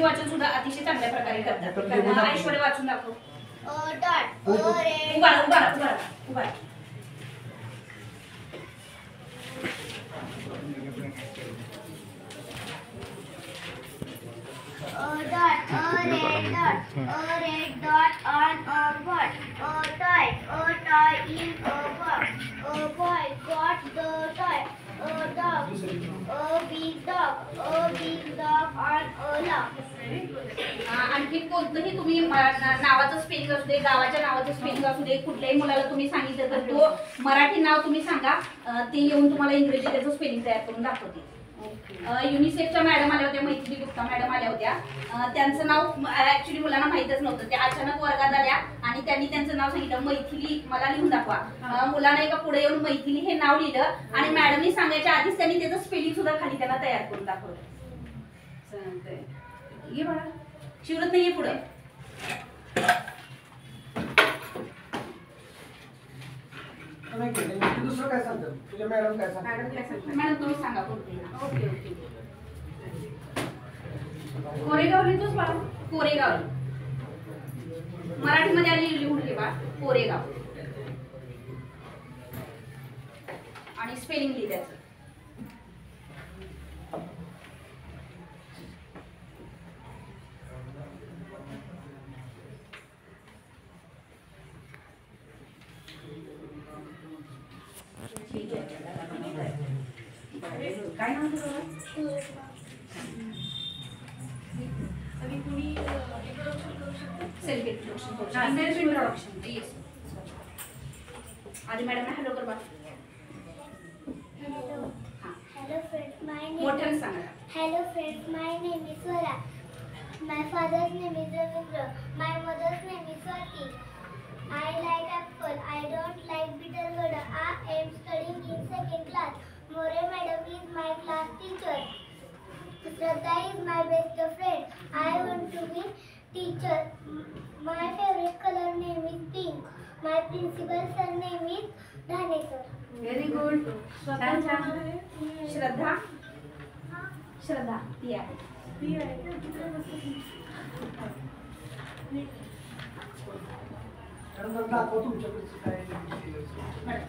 वाचन सुद्धा अतिशय चांगल्या प्रकारे करतात. ऐश्वर्या वाचून दाखव. डॉट उभा उभा a red dot on a board. A toy in a box. A boy got the toy. A dog, a big dog on a log. आणखी कोणतंही तुम्ही नावाचं स्पेलिंग असू दे, गावाच्या नावाचं स्पेलिंग असू दे, कुठल्याही मुलाला तुम्ही सांगितलं तर तो मराठी नाव तुम्ही सांगा, ते येऊन तुम्हाला इंग्रजी त्याचं स्पेलिंग तयार करून दाखवते. युनिसेफच्या मॅडम आल्या होत्या, मैथिली गुप्ता मॅडम आल्या होत्या. त्यांचं नाव ऍक्च्युली मुलांना माहितच नव्हतं. त्या अचानक वर्गात आल्या आणि त्यांनी त्यांचं नाव सांगितलं, मैथिली मला लिहून दाखवा. मुलांना एका पुढे येऊन मैथिली हे नाव लिहिलं आणि मॅडमनी सांगायच्या आधीच त्यांनी त्याचं स्पेलिंग सुद्धा खाली त्यांना तयार करून दाखवलं. ये बघा शिवरत नाही पुढं. दुसरं काय सांगतात तुझ्या मॅडम काय सांगतात? मॅडम तुम्ही सांगा कोणते. Okay okay. कोरेगाव लिहितोस बाळा. कोरेगाव मराठीमध्ये आली लिहून ठेवा कोरेगाव आणि स्पेलिंग लिहायचं. काय नाव तुझं? Self introduction. येस. आधी मॅडम हॅलो कर बा. Hello friends, my name. मोठ्याने सांगा. Hello friends, my name is Swara. My father's name is Ravindra. My mother's name is Swati. I like apple. I don't like bitter gourd. I am studying in 2nd class. More madam is my class teacher. Shraddha is my best friend. I want to be teacher. My favorite color name is pink. My principal sir name is Dhaneswar. Very good. Shraddha. Shraddha ती आहे. दाखव तुमच्याकडचं काय. Madam